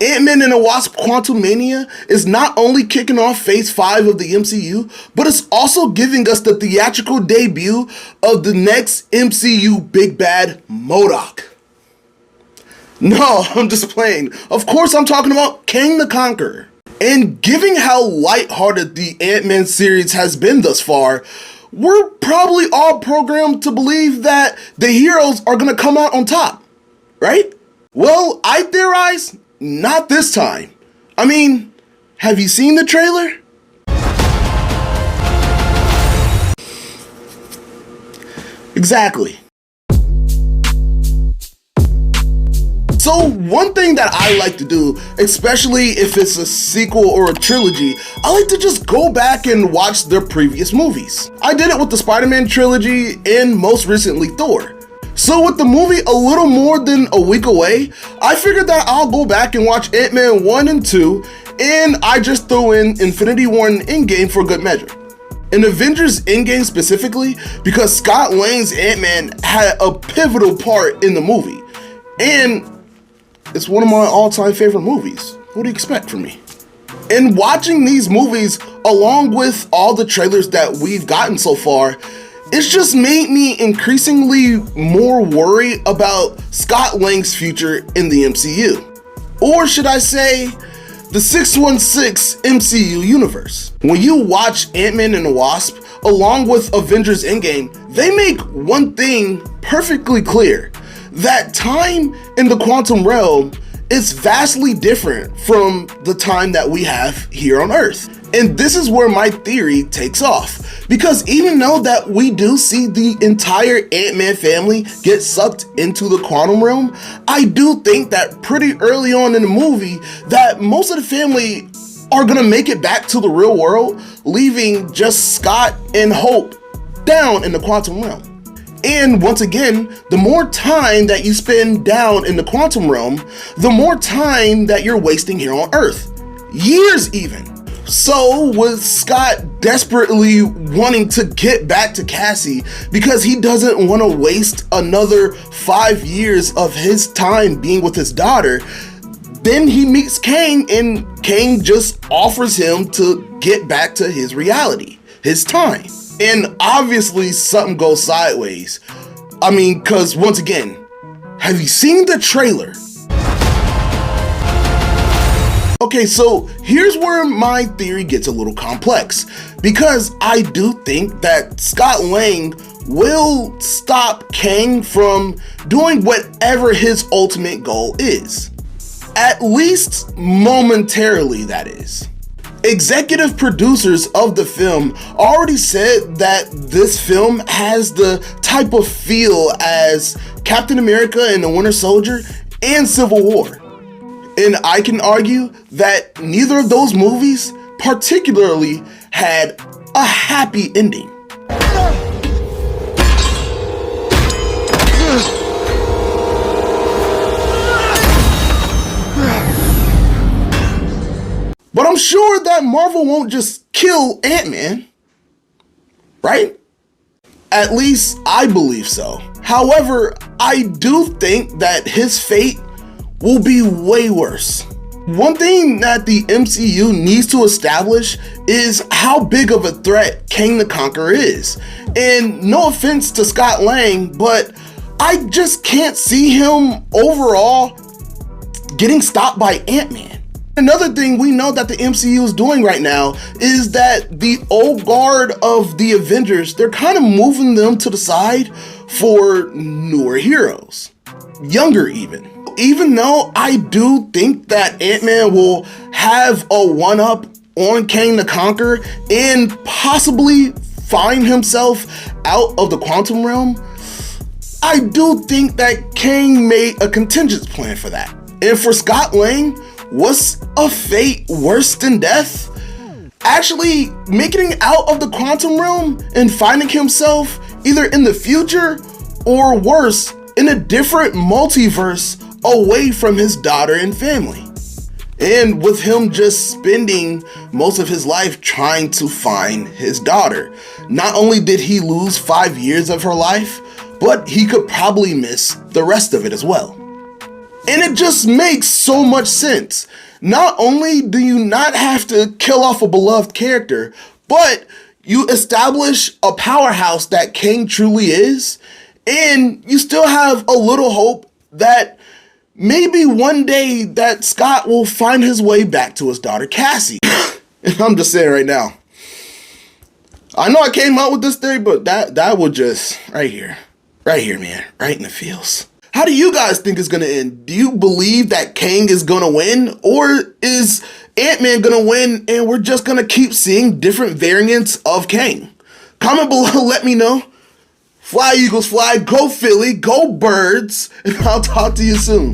AntMan and Wasp Quantumania is not only kicking off Phase 5 of the MCU, but it's also giving us the theatrical debut of the next MCU big bad, MODOK. No, I'm just playing. Of course I'm talking about Kang the Conquer. And given how lighthearted the Ant-Man series has been thus far, we're probably all programmed to believe that the heroes are gonna come out on top, right? Well, I theorize, not this time. I mean, have you seen the trailer? Exactly. So one thing that I like to do, especially if it's a sequel or a trilogy, I like to just go back and watch their previous movies. I did it with the Spider-Man trilogy and most recently Thor. So with the movie a little more than a week away, I figured that I'll go back and watch Ant-Man 1 and 2, and I just threw in Infinity War and Endgame for good measure. In Avengers Endgame specifically, because Scott Lang's Ant-Man had a pivotal part in the movie, and it's one of my all-time favorite movies. What do you expect from me? And watching these movies along with all the trailers that we've gotten so far, it's just made me increasingly more worried about Scott Lang's future in the MCU. Or should I say, the 616 MCU universe. When you watch Ant-Man and the Wasp, along with Avengers Endgame, they make one thing perfectly clear. That time in the quantum realm is vastly different from the time that we have here on Earth. And this is where my theory takes off. Because even though that we do see the entire Ant-Man family get sucked into the quantum realm, I do think that pretty early on in the movie that most of the family are gonna make it back to the real world, leaving just Scott and Hope down in the quantum realm. And once again, the more time that you spend down in the quantum realm, the more time that you're wasting here on Earth. Years even. So with Scott desperately wanting to get back to Cassie because he doesn't want to waste another 5 years of his time being with his daughter, then he meets Kang and Kang just offers him to get back to his reality, his time. And obviously something goes sideways. I mean, cause once again, have you seen the trailer? Okay, so here's where my theory gets a little complex, because I do think that Scott Lang will stop Kang from doing whatever his ultimate goal is. At least momentarily, that is. Executive producers of the film already said that this film has the type of feel as Captain America and the Winter Soldier and Civil War. And I can argue that neither of those movies particularly had a happy ending. But I'm sure that Marvel won't just kill Ant-Man, right? At least I believe so. However, I do think that his fate will be way worse. One thing that the MCU needs to establish is how big of a threat Kang the Conquer is. And no offense to Scott Lang, but I just can't see him overall getting stopped by Ant-Man. Another thing we know that the MCU is doing right now is that the old guard of the Avengers, they're kind of moving them to the side for newer heroes. Younger even. Even though I do think that Ant-Man will have a one-up on Kang the Conquer and possibly find himself out of the quantum realm, I do think that Kang made a contingent plan for that. And for Scott Lang, what's a fate worse than death? Actually making it out of the quantum realm and finding himself either in the future or worse, in a different multiverse away from his daughter and family. And with him just spending most of his life trying to find his daughter. Not only did he lose 5 years of her life, but he could probably miss the rest of it as well. And it just makes so much sense. Not only do you not have to kill off a beloved character, but you establish a powerhouse that Kang truly is, and you still have a little hope that maybe one day that Scott will find his way back to his daughter Cassie. And I'm just saying right now, I know I came out with this theory, but that would just, right here, man, right in the feels. How do you guys think it's gonna end? Do you believe that Kang is gonna win? Or is Ant-Man gonna win and we're just gonna keep seeing different variants of Kang? Comment below, let me know. Fly Eagles fly, go Philly, go Birds, and I'll talk to you soon.